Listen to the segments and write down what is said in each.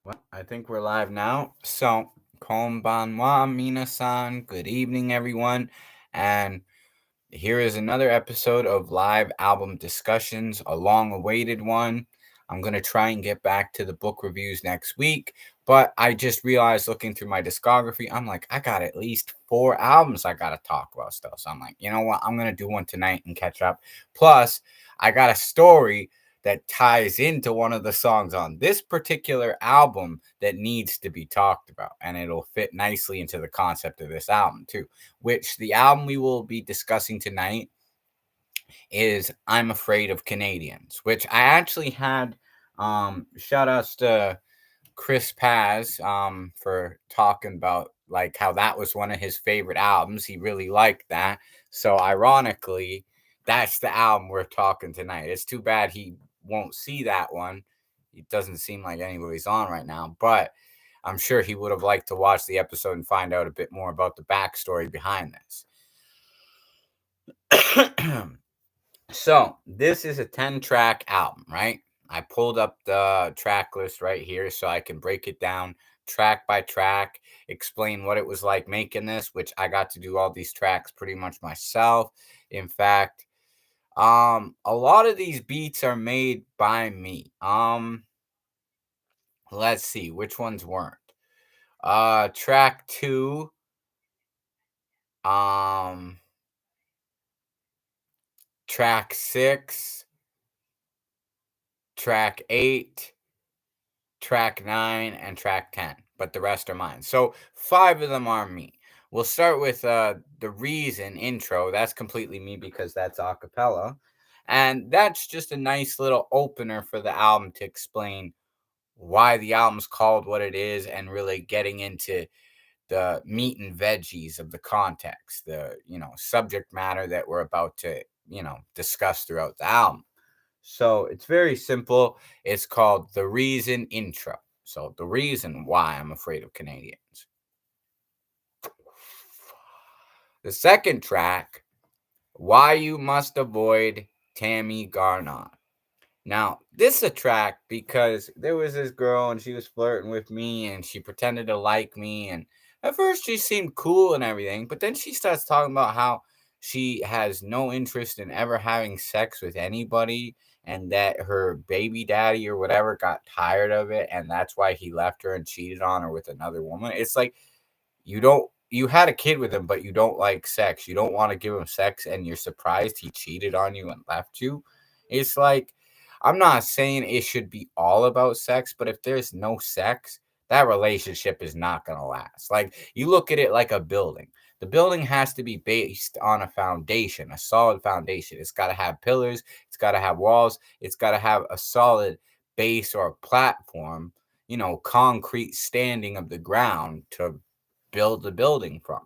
Well, I think we're live now. So, konbanwa, minasan. Good evening, everyone. And here is another episode of live album discussions, a long awaited one. I'm going to try and get back to the book reviews next week, but I just realized looking through my discography, I'm like, I got at least 4 albums I got to talk about still. So I'm like, you know what? I'm going to do one tonight and catch up. Plus, I got a story that ties into one of the songs on this particular album that needs to be talked about, and it'll fit nicely into the concept of this album, too. Which the album we will be discussing tonight is I'm Afraid of Canadians, which I actually had shout outs to Chris Paz for talking about like how that was one of his favorite albums. He really liked that. So ironically, that's the album we're talking tonight. It's too bad he won't see that one. It doesn't seem like anybody's on right now, but I'm sure he would have liked to watch the episode and find out a bit more about the backstory behind this. So, this is a 10-track album, right? I pulled up the track list right here so I can break it down track by track, explain what it was like making this, which I got to do all these tracks pretty much myself. In fact, a lot of these beats are made by me. Let's see which ones weren't. Track 2, um track 6, track 8, track 9, and track 10, but the rest are mine. So 5 of them are me. We'll start with the reason intro. That's completely me because that's a cappella. And that's just a nice little opener for the album to explain why the album's called what it is and really getting into the meat and veggies of the context, the subject matter that we're about to discuss throughout the album. So it's very simple. It's called The Reason Intro. So the reason why I'm afraid of Canadians. The second track, Why You Must Avoid Tammy Garnot. Now, this is a track because there was this girl and she was flirting with me and she pretended to like me. And at first she seemed cool and everything, but then she starts talking about how she has no interest in ever having sex with anybody and that her baby daddy or whatever got tired of it and that's why he left her and cheated on her with another woman. It's like you had a kid with him, but you don't like sex. You don't want to give him sex and you're surprised he cheated on you and left you. It's like I'm not saying it should be all about sex, but if there's no sex, that relationship is not going to last. Like you look at it like a building. The building has to be based on a foundation, a solid foundation. It's got to have pillars, it's got to have walls, it's got to have a solid base or a platform, concrete standing of the ground to build the building from.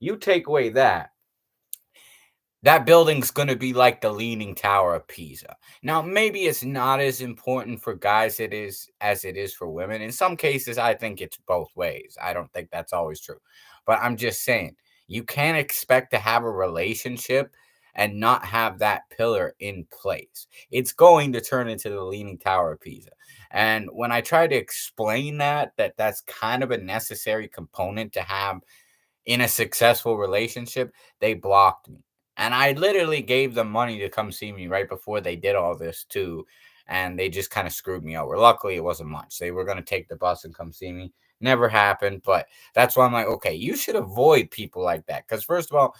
You take away that building's going to be like the Leaning Tower of Pisa. Now, maybe it's not as important for guys it is as it is for women. In some cases, I think it's both ways. I don't think that's always true. But I'm just saying, you can't expect to have a relationship and not have that pillar in place. It's going to turn into the Leaning Tower of Pisa. And when I try to explain that's kind of a necessary component to have in a successful relationship, they blocked me. And I literally gave them money to come see me right before they did all this too. And they just kind of screwed me over. Luckily, it wasn't much. They were going to take the bus and come see me. Never happened. But that's why I'm like, okay, you should avoid people like that. Because, first of all,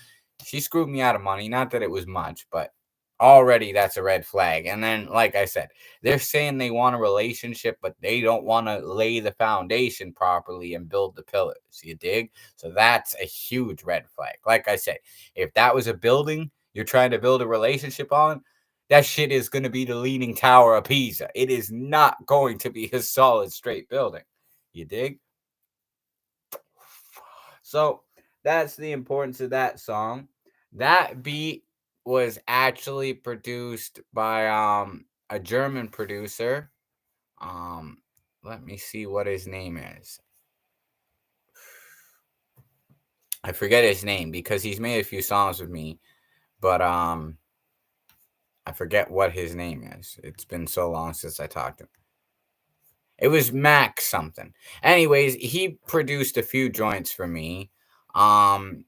she screwed me out of money. Not that it was much, but already that's a red flag. And then, like I said, they're saying they want a relationship, but they don't want to lay the foundation properly and build the pillars. You dig? So that's a huge red flag. Like I said, if that was a building you're trying to build a relationship on, that shit is going to be the Leaning Tower of Pisa. It is not going to be a solid, straight building. You dig? So that's the importance of that song. That beat was actually produced by a German producer. Um Let me see what his name is. I forget his name because he's made a few songs with me, but I forget what his name is. It's been so long since I talked to him. It was Max something. Anyways, he produced a few joints for me. Um,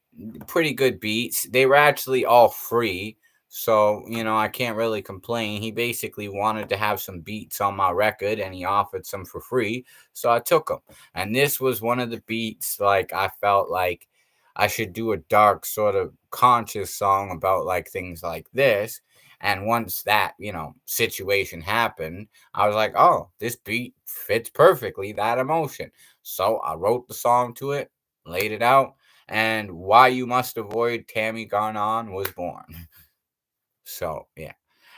Pretty good beats. They were actually all free. So, I can't really complain. He basically wanted to have some beats on my record and he offered some for free. So I took them. And this was one of the beats like I felt like I should do a dark sort of conscious song about like things like this. And once that, situation happened, I was like, oh, this beat fits perfectly that emotion. So I wrote the song to it, laid it out, and Why You Must Avoid Tammy Garnon was born. So, yeah.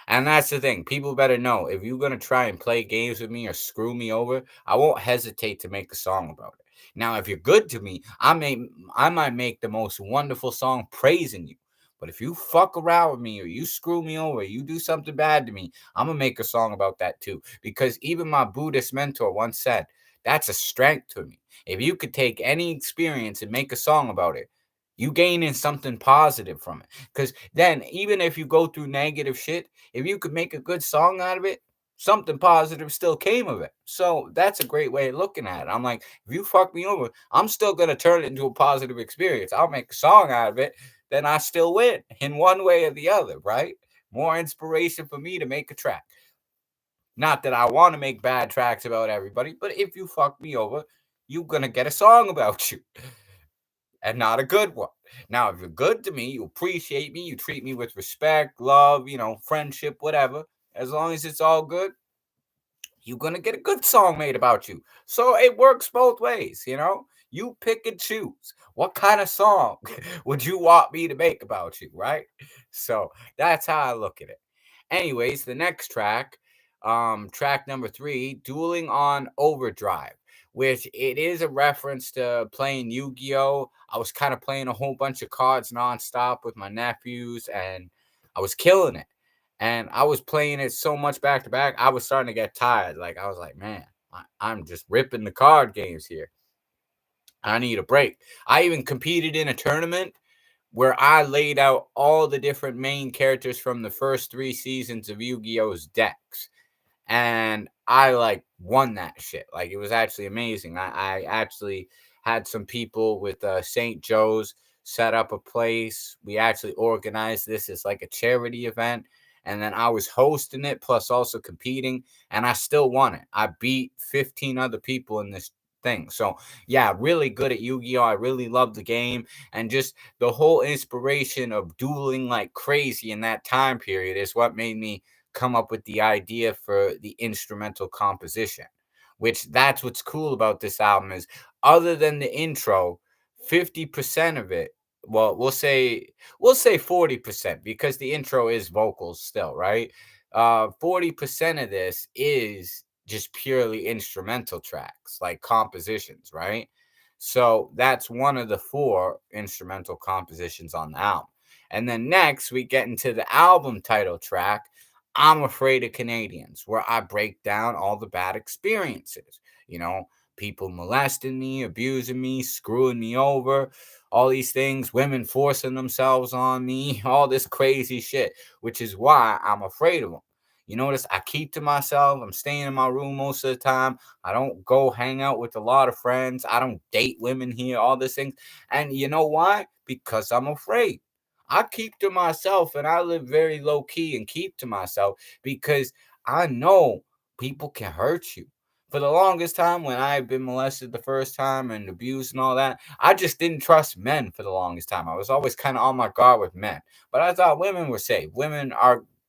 And that's the thing. People better know if you're going to try and play games with me or screw me over, I won't hesitate to make a song about it. Now, if you're good to me, I might make the most wonderful song praising you. But if you fuck around with me or you screw me over, you do something bad to me, I'm going to make a song about that too. Because even my Buddhist mentor once said, that's a strength to me. If you could take any experience and make a song about it, you gaining something positive from it. Because then, even if you go through negative shit, if you could make a good song out of it, something positive still came of it. So that's a great way of looking at it. I'm like, if you fuck me over, I'm still gonna turn it into a positive experience. I'll make a song out of it, then I still win in one way or the other, right? More inspiration for me to make a track. Not that I want to make bad tracks about everybody, but if you fuck me over, you're gonna get a song about you and not a good one. Now, if you're good to me, you appreciate me, you treat me with respect, love, friendship, whatever, as long as it's all good, you're going to get a good song made about you. So it works both ways. You pick and choose. What kind of song would you want me to make about you, right? So that's how I look at it. Anyways, the next track, track number 3, Dueling on Overdrive, which it is a reference to playing Yu-Gi-Oh! I was kind of playing a whole bunch of cards nonstop with my nephews, and I was killing it. And I was playing it so much back to back, I was starting to get tired. Like, I was like, man, I'm just ripping the card games here. I need a break. I even competed in a tournament where I laid out all the different main characters from the first 3 seasons of Yu-Gi-Oh's decks, and I like won that shit. Like, it was actually amazing. I actually had some people with St. Joe's set up a place. We actually organized this as like a charity event, and then I was hosting it plus also competing, and I still won it. I beat 15 other people in this thing. So yeah, really good at Yu-Gi-Oh! I really love the game, and just the whole inspiration of dueling like crazy in that time period is what made me come up with the idea for the instrumental composition. Which that's what's cool about this album is, other than the intro, 50% of it, well, we'll say 40% because the intro is vocals still, right? 40% of this is just purely instrumental tracks, like compositions, right? So that's one of the 4 instrumental compositions on the album. And then next we get into the album title track, I'm Afraid of Canadians, where I break down all the bad experiences. You know, people molesting me, abusing me, screwing me over, all these things, women forcing themselves on me, all this crazy shit, which is why I'm afraid of them. You notice I keep to myself. I'm staying in my room most of the time. I don't go hang out with a lot of friends. I don't date women here, all these things. And you know why? Because I'm afraid. I keep to myself and I live very low key and keep to myself because I know people can hurt you. For the longest time, when I've been molested the first time and abused and all that, I just didn't trust men for the longest time. I was always kind of on my guard with men. But I thought women were safe.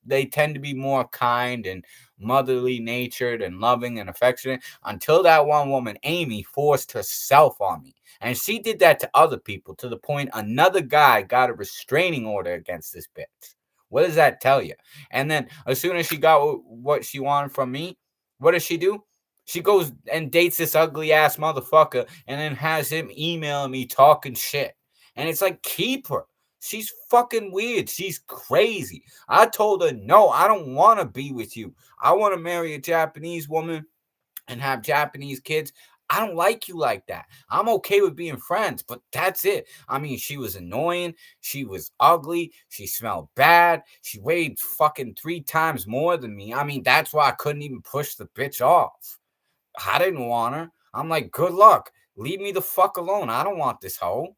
They tend to be more kind and motherly natured and loving and affectionate, until that one woman, Amy, forced herself on me. And she did that to other people to the point another guy got a restraining order against this bitch. What does that tell you? And then as soon as she got what she wanted from me, what does she do? She goes and dates this ugly ass motherfucker and then has him emailing me talking shit. And it's like, keep her. She's fucking weird. She's crazy. I told her, no, I don't want to be with you. I want to marry a Japanese woman and have Japanese kids. I don't like you like that. I'm okay with being friends, but that's it. I mean, she was annoying. She was ugly. She smelled bad. She weighed fucking 3 times more than me. I mean, that's why I couldn't even push the bitch off. I didn't want her. I'm like, good luck. Leave me the fuck alone. I don't want this hoe.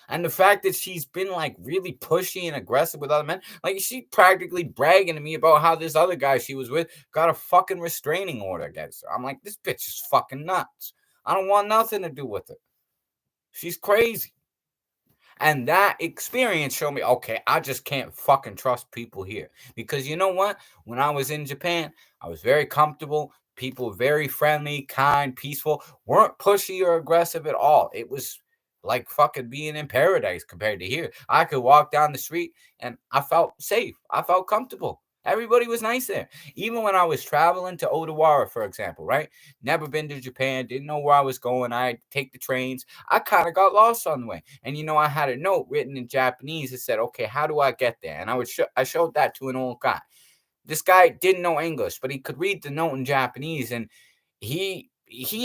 And the fact that she's been like really pushy and aggressive with other men, like she practically bragging to me about how this other guy she was with got a fucking restraining order against her. I'm like, this bitch is fucking nuts. I don't want nothing to do with her. She's crazy. And that experience showed me, okay, I just can't fucking trust people here. Because you know what? When I was in Japan, I was very comfortable. People were very friendly, kind, peaceful, weren't pushy or aggressive at all. It was like fucking being in paradise compared to here. I could walk down the street and I felt safe. I felt comfortable. Everybody was nice there. Even when I was traveling to Odawara, for example, right? Never been to Japan, didn't know where I was going. I take the trains. I kind of got lost on the way. And I had a note written in Japanese that said, "Okay, how do I get there?" And I showed that to an old guy. This guy didn't know English, but he could read the note in Japanese, and he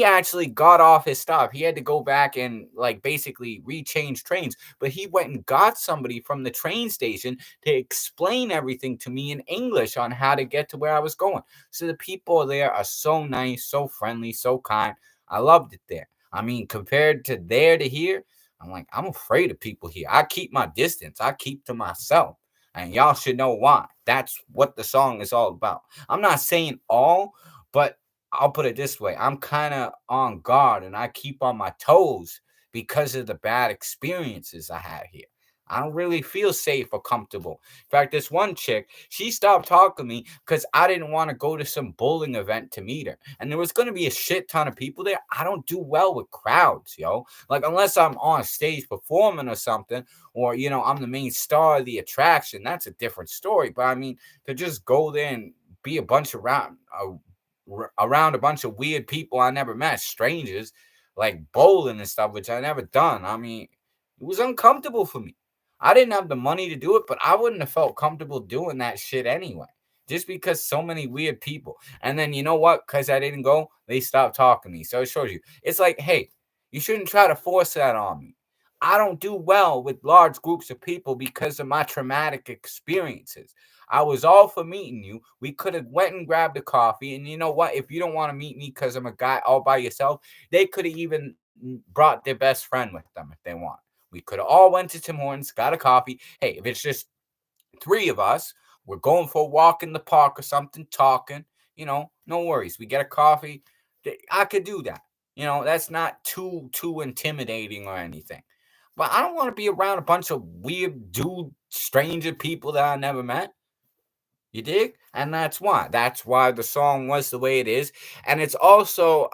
actually got off his stop. He had to go back and like basically rechange trains, but he went and got somebody from the train station to explain everything to me in English on how to get to where I was going. So the people there are so nice, so friendly, so kind. I loved it there. I mean, compared to there to here, I'm like, I'm afraid of people here. I keep my distance. I keep to myself. And y'all should know why. That's what the song is all about. I'm not saying all, but I'll put it this way. I'm kind of on guard and I keep on my toes because of the bad experiences I had here. I don't really feel safe or comfortable. In fact, this one chick, she stopped talking to me because I didn't want to go to some bowling event to meet her. And there was going to be a shit ton of people there. I don't do well with crowds, yo. Like, unless I'm on stage performing or something, or, I'm the main star of the attraction, that's a different story. But I mean, to just go there and be a bunch around a bunch of weird people I never met, strangers, like bowling and stuff, which I never done. I mean, it was uncomfortable for me. I didn't have the money to do it, but I wouldn't have felt comfortable doing that shit anyway. Just because so many weird people. And then you know what? Because I didn't go, they stopped talking to me. So it shows you. It's like, hey, you shouldn't try to force that on me. I don't do well with large groups of people because of my traumatic experiences. I was all for meeting you. We could have went and grabbed a coffee. And you know what? If you don't want to meet me because I'm a guy all by yourself, they could have even brought their best friend with them if they want. We could have all went to Tim Hortons, got a coffee. Hey, if it's just three of us, we're going for a walk in the park or something, talking, no worries. We get a coffee. I could do that. That's not too intimidating or anything. But I don't want to be around a bunch of weird stranger people that I never met. You dig? And that's why. That's why the song was the way it is. And it's also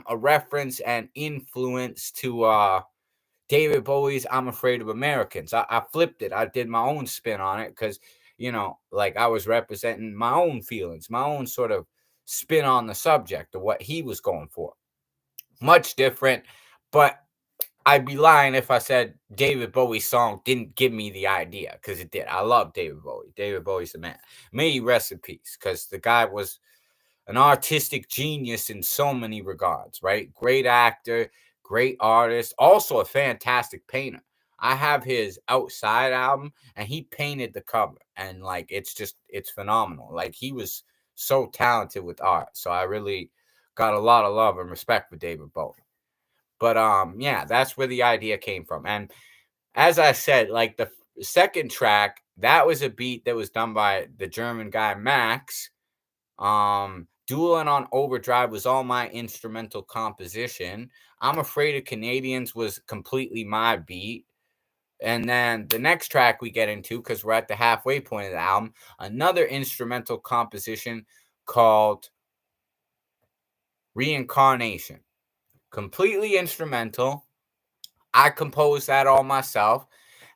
a reference and influence to David Bowie's I'm Afraid of Americans. I flipped it. I did my own spin on it because, like I was representing my own feelings, my own sort of spin on the subject of what he was going for. Much different, but I'd be lying if I said David Bowie's song didn't give me the idea, because it did. I love David Bowie. David Bowie's the man. May he rest in peace, because the guy was an artistic genius in so many regards, right? Great actor, great artist, also a fantastic painter. I have his Outside album and he painted the cover, and like it's phenomenal. Like he was so talented with art. So I really got a lot of love and respect for David Bowie. But yeah, that's where the idea came from. And as I said, like the second track, that was a beat that was done by the German guy Max. Dueling on Overdrive was all my instrumental composition. I'm Afraid of Canadians was completely my beat. And then the next track we get into, because we're at the halfway point of the album, another instrumental composition called Reincarnation. Completely instrumental. I composed that all myself.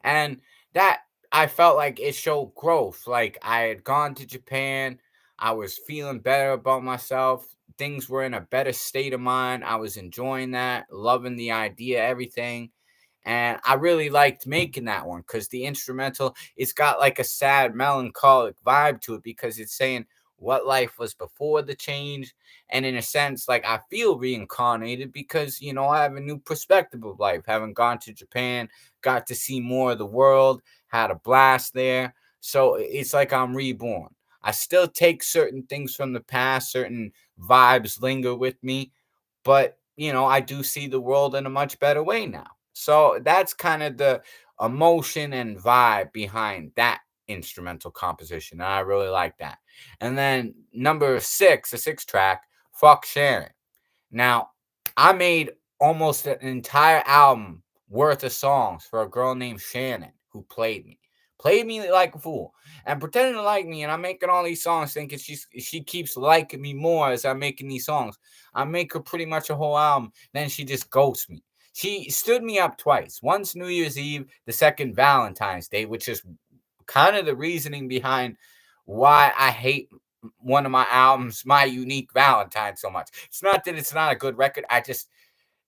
And that, I felt like it showed growth. Like I had gone to Japan. I was feeling better about myself. Things were in a better state of mind. I was enjoying that, loving the idea, everything. And I really liked making that one because the instrumental, it's got like a sad, melancholic vibe to it because it's saying what life was before the change. And in a sense, like I feel reincarnated because, I have a new perspective of life, having gone to Japan, got to see more of the world, had a blast there. So it's like I'm reborn. I still take certain things from the past, certain vibes linger with me, But, I do see the world in a much better way now. So that's kind of the emotion and vibe behind that instrumental composition. And I really like that. And then number six, the sixth track, Fuck Sharon. Now, I made almost an entire album worth of songs for a girl named Shannon who played me. Played me like a fool and pretending to like me, and I'm making all these songs thinking she keeps liking me more as I'm making these songs. I make her pretty much a whole album, then she just ghosts me. She stood me up twice. Once New Year's Eve, the second Valentine's Day, which is kind of the reasoning behind why I hate one of my albums, My Unique Valentine, so much. It's not that it's not a good record.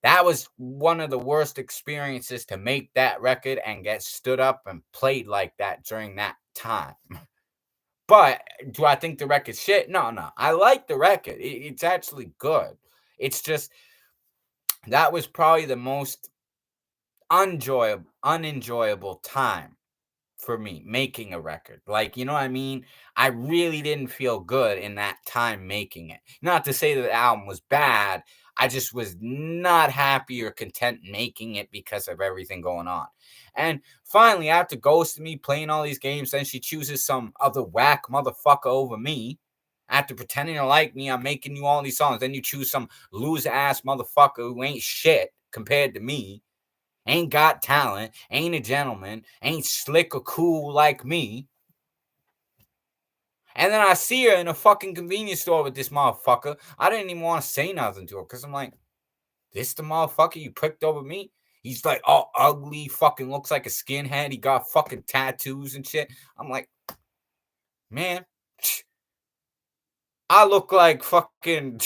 That was one of the worst experiences to make that record and get stood up and played like that during that time. But do I think the record's shit? No, no. I like the record. It's actually good. It's just that was probably the most unenjoyable time for me making a record. Like, you know what I mean? I really didn't feel good in that time making it. Not to say that the album was bad. I just was not happy or content making it because of everything going on. And finally, after ghosting me, playing all these games, then she chooses some other whack motherfucker over me. After pretending to like me, I'm making you all these songs. Then you choose some loser ass motherfucker who ain't shit compared to me, ain't got talent, ain't a gentleman, ain't slick or cool like me. And then I see her in a fucking convenience store with this motherfucker. I didn't even want to say nothing to her because I'm like, this the motherfucker you pricked over me? He's like all ugly, fucking looks like a skinhead. He got fucking tattoos and shit. I'm like, man, I look like fucking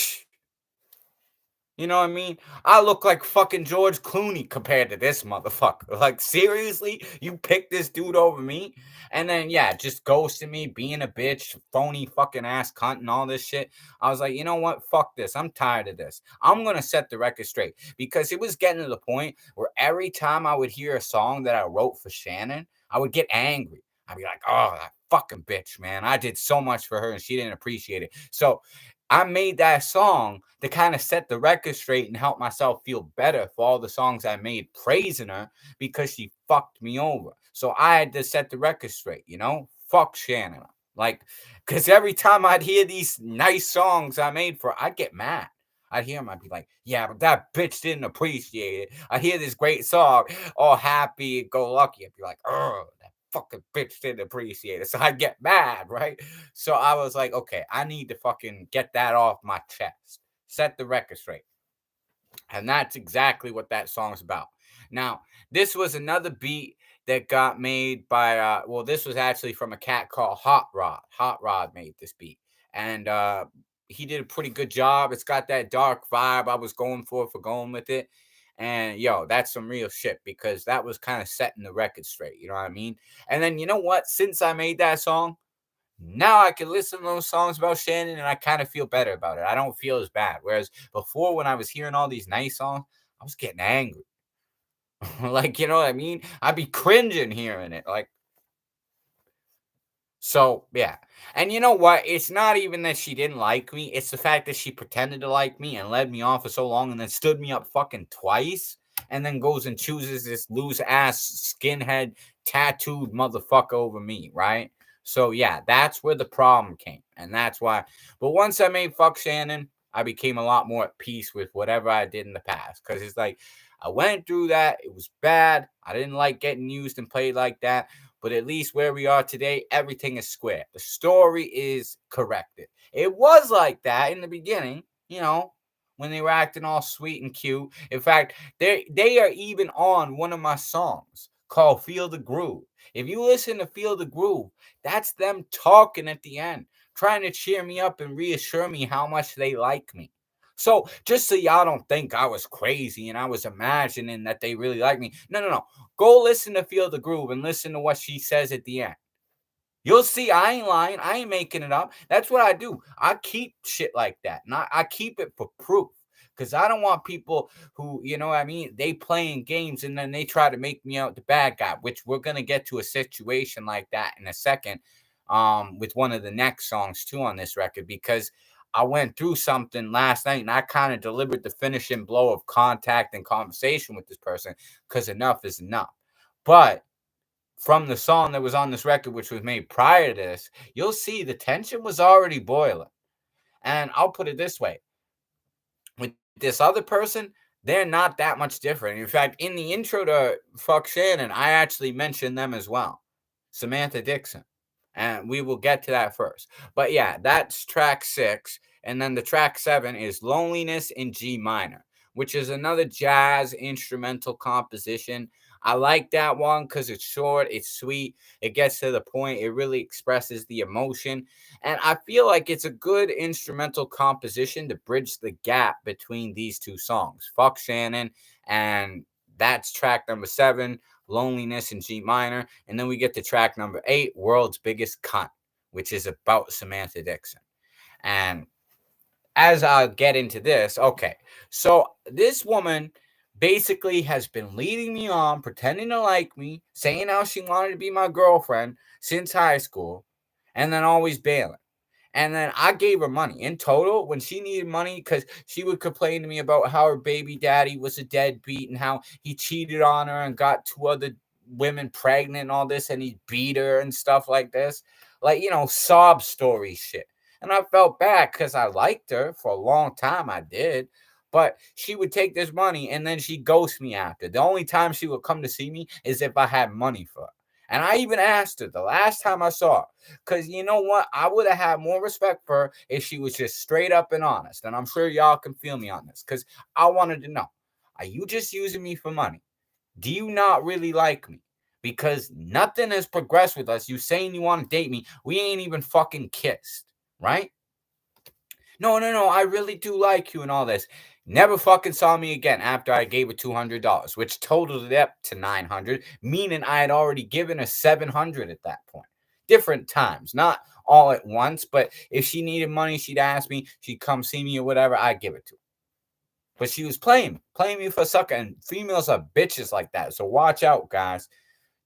you know what I mean? I look like fucking George Clooney compared to this motherfucker. Like, seriously? You picked this dude over me? And then, yeah, just ghosting me, being a bitch, phony fucking ass cunt, and all this shit. I was like, you know what? Fuck this. I'm tired of this. I'm going to set the record straight. Because it was getting to the point where every time I would hear a song that I wrote for Shannon, I would get angry. I'd be like, oh, that fucking bitch, man. I did so much for her and she didn't appreciate it. So I made that song to kind of set the record straight and help myself feel better for all the songs I made praising her because she fucked me over. So I had to set the record straight, Fuck Shannon. Like, because every time I'd hear these nice songs I made for her, I'd get mad. I'd hear them, I'd be like, yeah, but that bitch didn't appreciate it. I hear this great song, all happy, go lucky. I'd be like, oh, that fucking bitch didn't appreciate it. So I'd get mad, right? So I was like, okay, I need to fucking get that off my chest, set the record straight. And that's exactly what that song's about. Now, this was another beat that got made by this was actually from a cat called Hot Rod. Hot Rod made this beat. And he did a pretty good job. It's got that dark vibe I was going for going with it. And yo, that's some real shit because that was kind of setting the record straight. You know what I mean? And then you know what? Since I made that song, now I can listen to those songs about Shannon and I kind of feel better about it. I don't feel as bad. Whereas before, when I was hearing all these nice songs, I was getting angry. Like, you know what I mean? I'd be cringing hearing it. Like, so yeah. And you know what? It's not even that she didn't like me. It's the fact that she pretended to like me and led me on for so long and then stood me up fucking twice and then goes and chooses this loose ass skinhead tattooed motherfucker over me, right? So yeah, that's where the problem came. And that's why. But once I made Fuck Shannon, I became a lot more at peace with whatever I did in the past. Because it's like I went through that. It was bad. I didn't like getting used and played like that. But at least where we are today, everything is square. The story is corrected. It was like that in the beginning, when they were acting all sweet and cute. In fact, they are even on one of my songs called Feel the Groove. If you listen to Feel the Groove, that's them talking at the end, trying to cheer me up and reassure me how much they like me. So just so y'all don't think I was crazy and I was imagining that they really like me. No, no, no. Go listen to Feel the Groove and listen to what she says at the end. You'll see I ain't lying. I ain't making it up. That's what I do. I keep shit like that. And I keep it for proof. Because I don't want people who, you know what I mean, they playing games and then they try to make me out the bad guy, which we're going to get to a situation like that in a second with one of the next songs too on this record. Because I went through something last night and I kind of delivered the finishing blow of contact and conversation with this person because enough is enough. But from the song that was on this record, which was made prior to this, you'll see the tension was already boiling. And I'll put it this way, with this other person, they're not that much different. In fact, in the intro to Fuck Shannon, I actually mentioned them as well. Samantha Dixon. And we will get to that first. But yeah, that's track 6. And then the track 7 is Loneliness in G minor, which is another jazz instrumental composition. I like that one because it's short, it's sweet, it gets to the point, it really expresses the emotion. And I feel like it's a good instrumental composition to bridge the gap between these two songs, Fuck Shannon, and that's track number 7, Loneliness in G minor. And then we get to track number 8, World's Biggest Cunt, which is about Samantha Dixon. And as I get into this, okay, so this woman basically has been leading me on, pretending to like me, saying how she wanted to be my girlfriend since high school, and then always bailing. And then I gave her money in total when she needed money because she would complain to me about how her baby daddy was a deadbeat and how he cheated on her and got 2 other women pregnant and all this, and he beat her and stuff like this. Like, sob story shit. And I felt bad because I liked her for a long time. I did. But she would take this money and then she'd ghost me after. The only time she would come to see me is if I had money for her. And I even asked her the last time I saw her, because you know what? I would have had more respect for her if she was just straight up and honest. And I'm sure y'all can feel me on this, because I wanted to know, are you just using me for money? Do you not really like me? Because nothing has progressed with us. You saying you want to date me. We ain't even fucking kissed, right? No, no, no, I really do like you and all this. Never fucking saw me again after I gave her $200, which totaled it up to 900, meaning I had already given her 700 at that point. Different times, not all at once, but if she needed money, she'd ask me, she'd come see me or whatever, I'd give it to her. But she was playing me for a sucker, and females are bitches like that. So watch out, guys.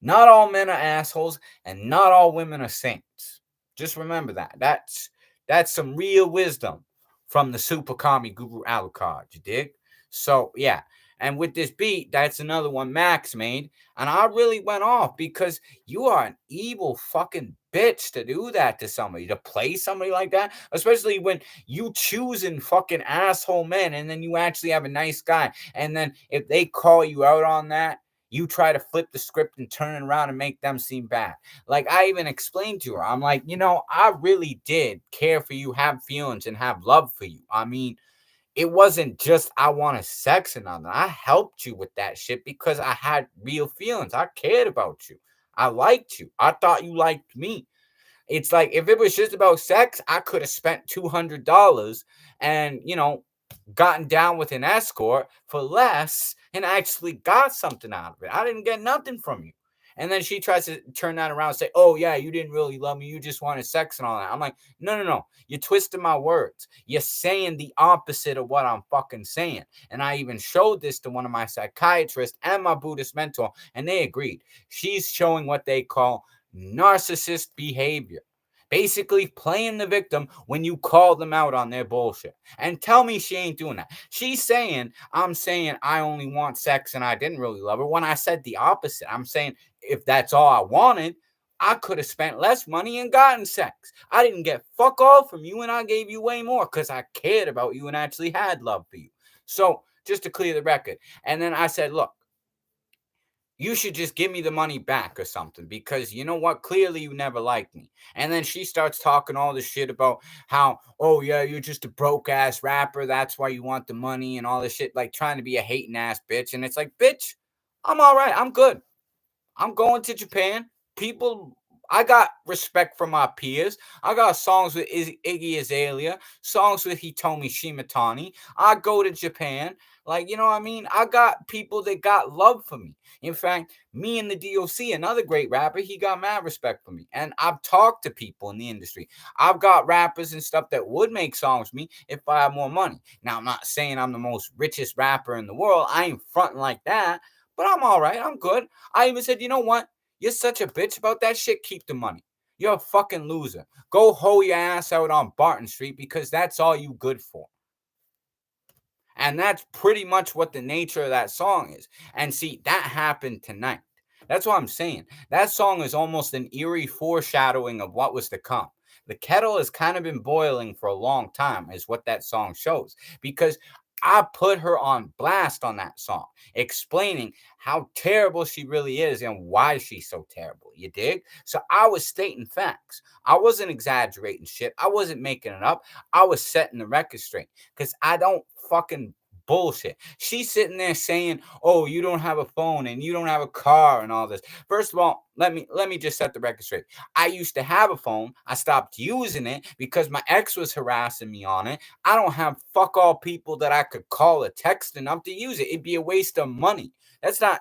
Not all men are assholes, and not all women are saints. Just remember that. That's some real wisdom from the super commie guru Alucard. You dig? So yeah. And with this beat, that's another one Max made. And I really went off because you are an evil fucking bitch to do that to somebody, to play somebody like that, especially when you choosing fucking asshole men and then you actually have a nice guy. And then if they call you out on that, you try to flip the script and turn it around and make them seem bad. Like I even explained to her, I'm like, I really did care for you, have feelings, and have love for you. I mean, it wasn't just I wanted sex and nothing. I helped you with that shit because I had real feelings. I cared about you. I liked you. I thought you liked me. It's like if it was just about sex, I could have spent $200 and, gotten down with an escort for less and actually got something out of it. I didn't get nothing from you. And then she tries to turn that around and say, oh, yeah, you didn't really love me. You just wanted sex and all that. I'm like, no, no, no. You're twisting my words. You're saying the opposite of what I'm fucking saying. And I even showed this to one of my psychiatrists and my Buddhist mentor, and they agreed. She's showing what they call narcissist behavior. Basically playing the victim when you call them out on their bullshit. And tell me she ain't doing that. She's saying, I'm saying I only want sex and I didn't really love her. When I said the opposite, I'm saying if that's all I wanted, I could have spent less money and gotten sex. I didn't get fuck all from you and I gave you way more because I cared about you and actually had love for you. So just to clear the record. And then I said, look, you should just give me the money back or something because you know what? Clearly, you never liked me. And then she starts talking all this shit about how, oh, yeah, you're just a broke ass rapper. That's why you want the money and all this shit, like trying to be a hating ass bitch. And it's like, bitch, I'm all right. I'm good. I'm going to Japan. People, I got respect from my peers. I got songs with Iggy Azalea, songs with Hitomi Shimatani. I go to Japan. Like, you know what I mean? I got people that got love for me. In fact, me and the DOC, another great rapper, he got mad respect for me. And I've talked to people in the industry. I've got rappers and stuff that would make songs with me if I had more money. Now, I'm not saying I'm the most richest rapper in the world. I ain't fronting like that. But I'm all right. I'm good. I even said, you know what? You're such a bitch about that shit. Keep the money. You're a fucking loser. Go hoe your ass out on Barton Street because that's all you good for. And that's pretty much what the nature of that song is. And see, that happened tonight. That's what I'm saying. That song is almost an eerie foreshadowing of what was to come. The kettle has kind of been boiling for a long time, is what that song shows. Because I put her on blast on that song, explaining how terrible she really is and why she's so terrible. You dig? So I was stating facts. I wasn't exaggerating shit. I wasn't making it up. I was setting the record straight because I don't fucking bullshit. She's sitting there saying, "Oh, you don't have a phone and you don't have a car and all this." First of all, let me just set the record straight. I used to have a phone. I stopped using it because my ex was harassing me on it. I don't have fuck all people that I could call or text enough to use it. It'd be a waste of money. That's not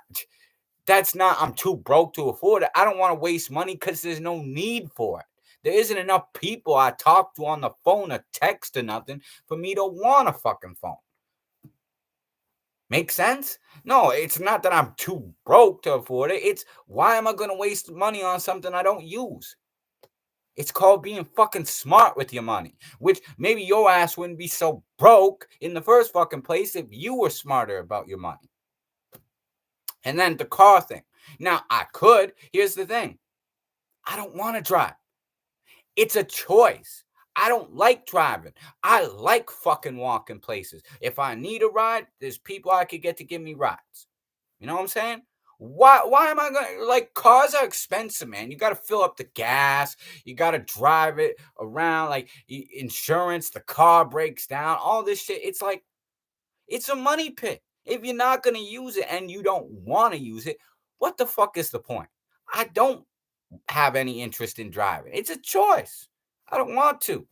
I'm too broke to afford it. I don't want to waste money because there's no need for it. There isn't enough people I talk to on the phone or text or nothing for me to want a fucking phone. Make sense? No, it's not that I'm too broke to afford it. It's why am I going to waste money on something I don't use? It's called being fucking smart with your money, which maybe your ass wouldn't be so broke in the first fucking place if you were smarter about your money. And then the car thing. Now, I could. Here's the thing. I don't want to drive. It's a choice. I don't like driving. I like fucking walking places. If I need a ride, there's people I could get to give me rides. You know what I'm saying? Why am I gonna like cars are expensive, man? You gotta fill up the gas, you gotta drive it around, like insurance, the car breaks down, all this shit. It's like it's a money pit. If you're not gonna use it and you don't want to use it, what the fuck is the point? I don't have any interest in driving. It's a choice. I don't want to.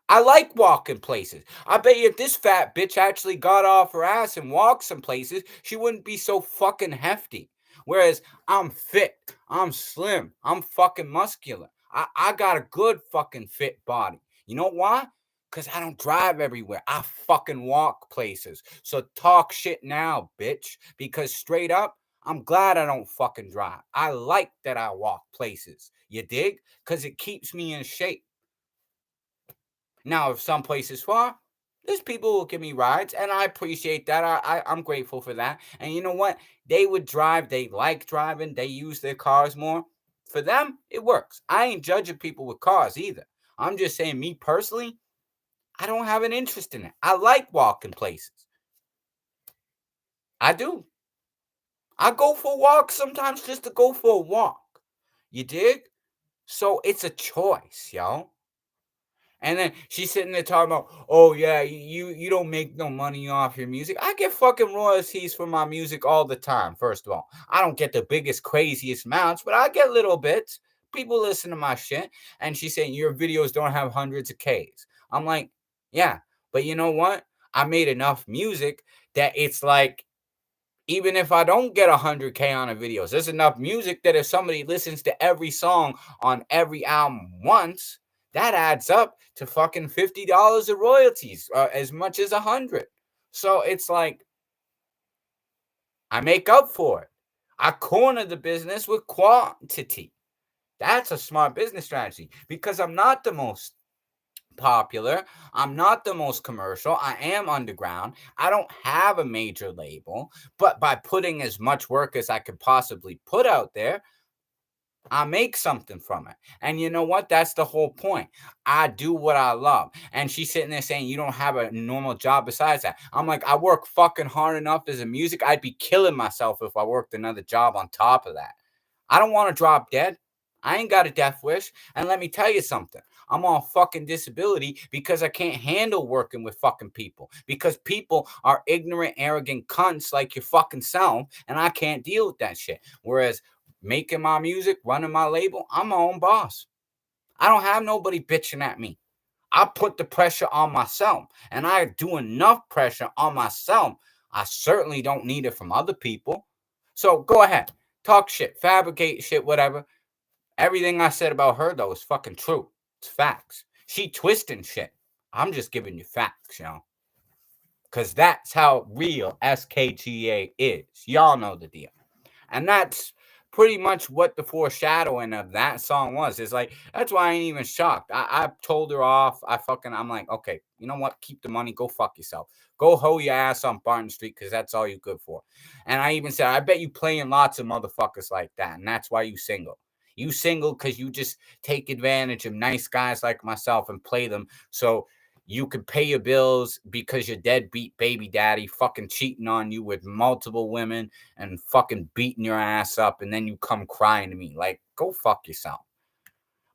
I like walking places. I bet you if this fat bitch actually got off her ass and walked some places, she wouldn't be so fucking hefty. Whereas I'm fit, I'm slim, I'm fucking muscular. I got a good fucking fit body. You know why? Because I don't drive everywhere. I fucking walk places. So talk shit now, bitch. Because straight up, I'm glad I don't fucking drive. I like that I walk places. You dig? Because it keeps me in shape. Now, if some place is far, there's people who will give me rides, and I appreciate that. I'm grateful for that. And you know what? They would drive. They like driving. They use their cars more. For them, it works. I ain't judging people with cars either. I'm just saying, me personally, I don't have an interest in it. I like walking places. I do. I go for walks sometimes just to go for a walk. You dig? So it's a choice, yo. And then she's sitting there talking about, oh yeah, you don't make no money off your music. I get fucking royalties for my music all the time. First of all, I don't get the biggest, craziest amounts, but I get little bits. People listen to my shit, and she's saying your videos don't have hundreds of Ks. I'm like, yeah, but you know what? I made enough music that it's like even if I don't get 100K on a video, there's enough music that if somebody listens to every song on every album once, that adds up to fucking $50 of royalties, as much as 100. So it's like I make up for it. I corner the business with quantity. That's a smart business strategy because I'm not the most popular. I'm not the most commercial. I am underground. I don't have a major label, but by putting as much work as I could possibly put out there, I make something from it. And you know what? That's the whole point. I do what I love. And she's sitting there saying, you don't have a normal job besides that. I'm like, I work fucking hard enough as a music. I'd be killing myself if I worked another job on top of that. I don't want to drop dead. I ain't got a death wish. And let me tell you something. I'm on fucking disability because I can't handle working with fucking people. Because people are ignorant, arrogant cunts like your fucking self. And I can't deal with that shit. Whereas making my music, running my label, I'm my own boss. I don't have nobody bitching at me. I put the pressure on myself. And I do enough pressure on myself. I certainly don't need it from other people. So go ahead. Talk shit, fabricate shit, whatever. Everything I said about her, though, is fucking true. It's facts. She twisting shit. I'm just giving you facts, because that's how real SKGA is. Y'all know the deal. And that's pretty much what the foreshadowing of that song was. It's like, that's why I ain't even shocked. I told her off. I'm like, okay, you know what? Keep the money. Go fuck yourself. Go hoe your ass on Barton Street because that's all you good for. And I even said, I bet you playing lots of motherfuckers like that. And that's why you single. You single because you just take advantage of nice guys like myself and play them. So you could pay your bills because your deadbeat baby daddy fucking cheating on you with multiple women and fucking beating your ass up, and then you come crying to me. Like, go fuck yourself.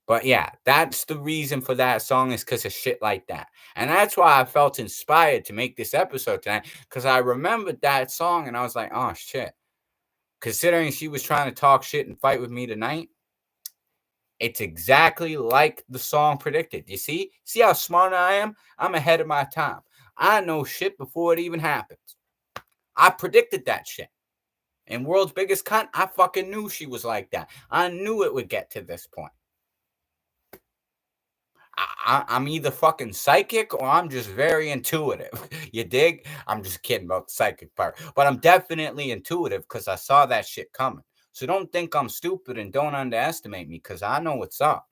But yeah, that's the reason for that song, is because of shit like that. And that's why I felt inspired to make this episode tonight, because I remembered that song and I was like, oh shit. Considering she was trying to talk shit and fight with me tonight, it's exactly like the song predicted. You see? See how smart I am? I'm ahead of my time. I know shit before it even happens. I predicted that shit. And World's Biggest Cunt, I fucking knew she was like that. I knew it would get to this point. I'm either fucking psychic or I'm just very intuitive. You dig? I'm just kidding about the psychic part. But I'm definitely intuitive because I saw that shit coming. So don't think I'm stupid and don't underestimate me because I know what's up.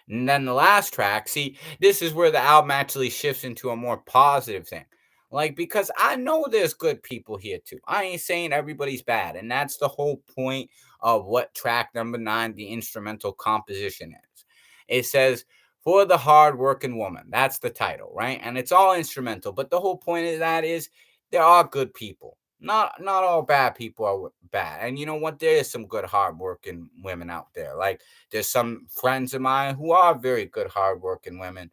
And then the last track, see, this is where the album actually shifts into a more positive thing. Like, because I know there's good people here too. I ain't saying everybody's bad. And that's the whole point of what track number 9, the instrumental composition is. It says, for the hardworking woman. That's the title, right? And it's all instrumental. But the whole point of that is there are good people. Not all bad people are bad. And you know what? There is some good hardworking women out there. Like, there's some friends of mine who are very good, hardworking women.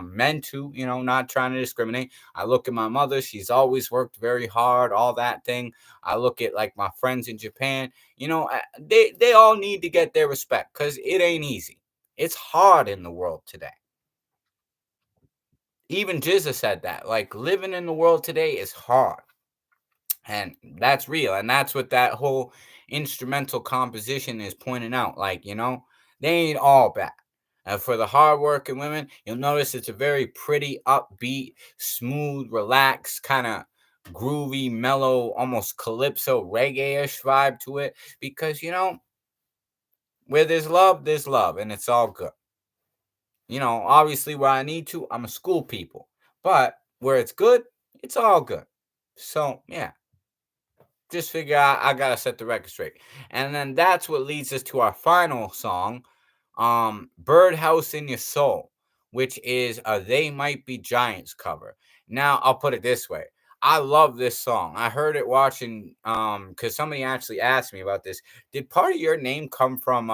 Men too, not trying to discriminate. I look at my mother, she's always worked very hard, all that thing. I look at like my friends in Japan, they all need to get their respect because it ain't easy. It's hard in the world today. Even Jizza said that. Like, living in the world today is hard. And that's real. And that's what that whole instrumental composition is pointing out. Like, they ain't all bad. And for the hardworking women, you'll notice it's a very pretty, upbeat, smooth, relaxed, kind of groovy, mellow, almost calypso reggae-ish vibe to it. Because, where there's love, and it's all good. Obviously where I need to, I'm a school people. But where it's good, it's all good. So, yeah. Just figure out I gotta set the record straight. And then that's what leads us to our final song, Birdhouse in Your Soul, which is a They Might Be Giants cover. Now I'll put it this way. I love this song. I heard it watching because somebody actually asked me about this. Did part of your name come from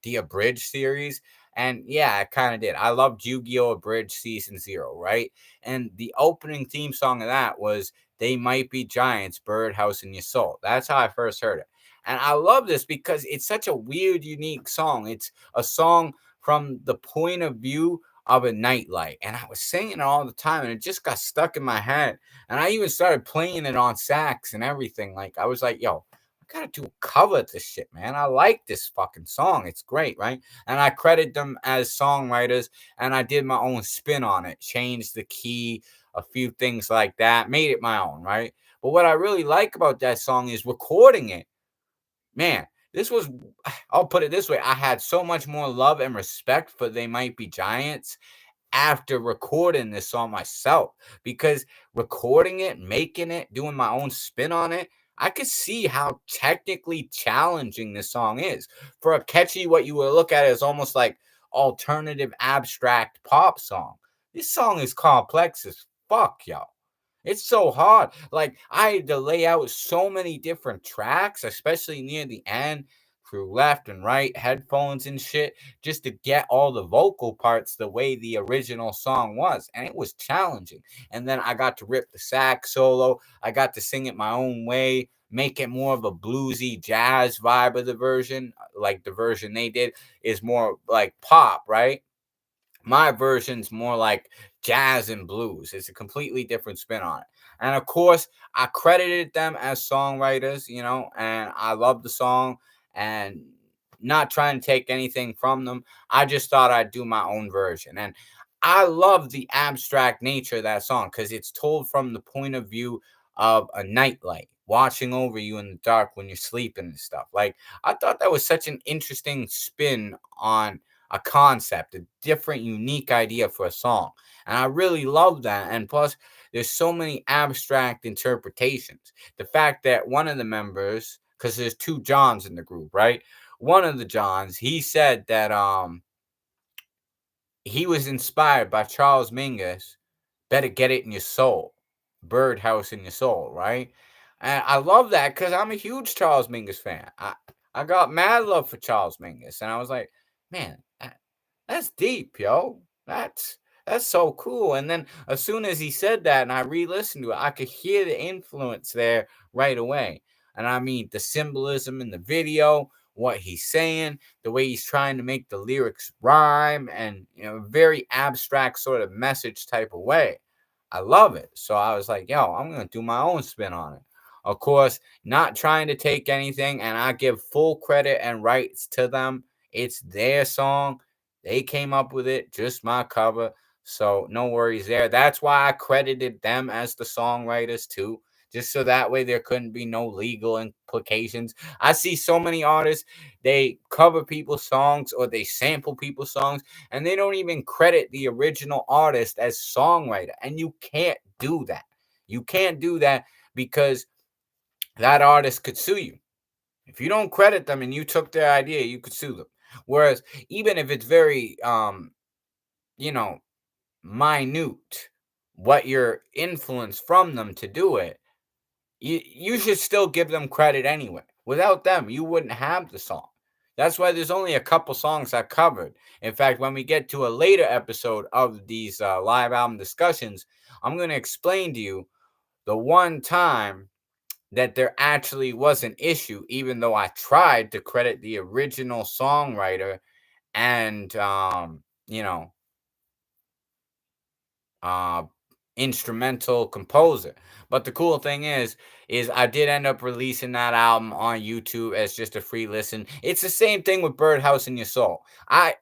the Abridged series? And yeah, I kind of did. I loved Yu-Gi-Oh! Abridged Season 0, right? And the opening theme song of that was They Might Be Giants, Birdhouse in Your Soul. That's how I first heard it. And I love this because it's such a weird, unique song. It's a song from the point of view of a nightlight. And I was singing it all the time and it just got stuck in my head. And I even started playing it on sax and everything. Like, I was like, yo, I gotta do a cover of this shit, man. I like this fucking song. It's great, right? And I credit them as songwriters and I did my own spin on it, changed the key, a few things like that, made it my own, right? But what I really like about that song is recording it. Man, this was, I'll put it this way, I had so much more love and respect for They Might Be Giants after recording this song myself, because recording it, making it, doing my own spin on it, I could see how technically challenging this song is. For a catchy, what you would look at as almost like alternative abstract pop song, this song is complex as fuck, yo. It's so hard. Like, I had to lay out so many different tracks, especially near the end, through left and right, headphones and shit, just to get all the vocal parts the way the original song was. And it was challenging. And then I got to rip the sax solo. I got to sing it my own way, make it more of a bluesy jazz vibe of the version. Like, the version they did is more like pop, right? My version's more like jazz and blues. It's a completely different spin on it. And of course, I credited them as songwriters, and I love the song and not trying to take anything from them. I just thought I'd do my own version. And I love the abstract nature of that song because it's told from the point of view of a nightlight watching over you in the dark when you're sleeping and stuff. Like, I thought that was such an interesting spin on a concept, a different, unique idea for a song. And I really love that. And plus, there's so many abstract interpretations. The fact that one of the members, because there's two Johns in the group, right? One of the Johns, he said that he was inspired by Charles Mingus. Better get it in your soul. Birdhouse in your soul, right? And I love that because I'm a huge Charles Mingus fan. I got mad love for Charles Mingus, and I was like, man, that's deep, yo. That's so cool. And then as soon as he said that, and I re-listened to it, I could hear the influence there right away. And I mean, the symbolism in the video, what he's saying, the way he's trying to make the lyrics rhyme, and very abstract sort of message type of way. I love it. So I was like, yo, I'm gonna do my own spin on it. Of course, not trying to take anything, and I give full credit and rights to them. It's their song. They came up with it, just my cover. So no worries there. That's why I credited them as the songwriters too, just so that way there couldn't be no legal implications. I see so many artists, they cover people's songs or they sample people's songs, and they don't even credit the original artist as songwriter. And you can't do that. You can't do that because that artist could sue you. If you don't credit them and you took their idea, you could sue them. Whereas even if it's very you know, minute what your influence from them to do it, you should still give them credit anyway. Without them, you wouldn't have the song. That's why there's only a couple songs I covered. In fact, when we get to a later episode of these live album discussions, I'm going to explain to you the one time that there actually was an issue, even though I tried to credit the original songwriter and, you know, uh instrumental composer. But the cool thing is I did end up releasing that album on YouTube as just a free listen. It's the same thing with Birdhouse in Your Soul.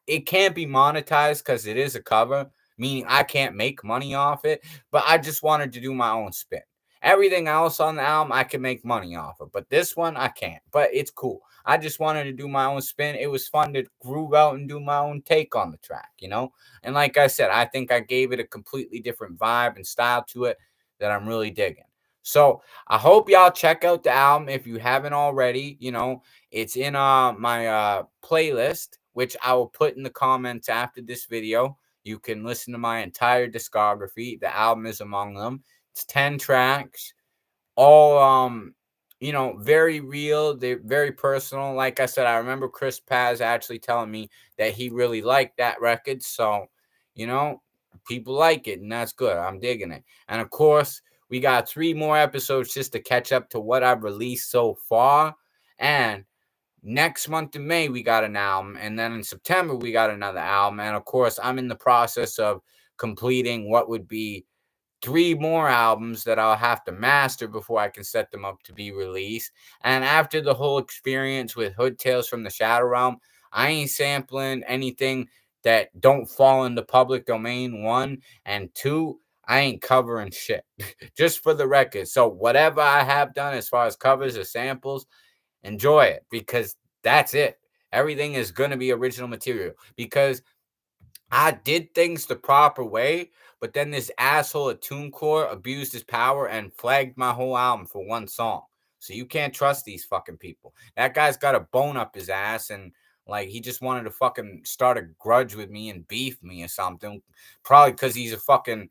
It can't be monetized because it is a cover, meaning I can't make money off it, but I just wanted to do my own spin. Everything else on the album I can make money off of, but this one I can't. But it's cool. I just wanted to do my own spin. It was fun to groove out and do my own take on the track. And like I said, I think I gave it a completely different vibe and style to it that I'm really digging. So I hope y'all check out the album if you haven't already. It's in my playlist, which I will put in the comments after this video. You can listen to my entire discography. The album is among them. It's 10 tracks, all very real. They're very personal. Like I said, I remember Chris Paz actually telling me that he really liked that record. So you know people like it, and that's good. I'm digging it. And of course, we got 3 more episodes just to catch up to what I've released so far. And next month in May we got an album, and then in September we got another album. And of course, I'm in the process of completing what would be 3 more albums that I'll have to master before I can set them up to be released. And after the whole experience with Hood Tales from the Shadow Realm, I ain't sampling anything that don't fall into public domain, 1, and 2, I ain't covering shit. Just for the record. So whatever I have done as far as covers or samples, enjoy it, because that's it. Everything is going to be original material, because I did things the proper way, but then this asshole at TuneCore abused his power and flagged my whole album for 1 song. So you can't trust these fucking people. That guy's got a bone up his ass, and like he just wanted to fucking start a grudge with me and beef me or something. Probably because he's a fucking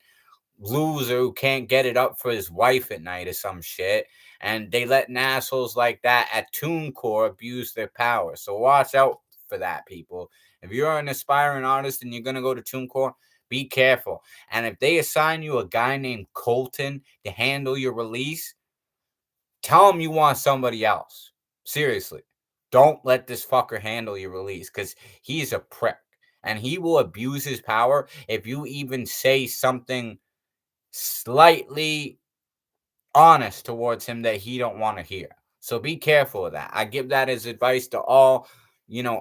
loser who can't get it up for his wife at night or some shit. And they let assholes like that at TuneCore abuse their power. So watch out for that, people. If you're an aspiring artist and you're going to go to TuneCore, be careful. And if they assign you a guy named Colton to handle your release, tell him you want somebody else. Seriously. Don't let this fucker handle your release, because he's a prick. And he will abuse his power if you even say something slightly honest towards him that he don't want to hear. So be careful of that. I give that as advice to all,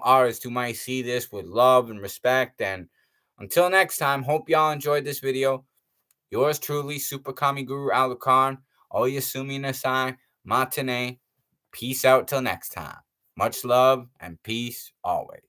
artists who might see this with love and respect. And until next time, hope y'all enjoyed this video. Yours truly, Super Kami Guru Alucard. Oyasumi Nasai, Matane. Peace out till next time. Much love and peace always.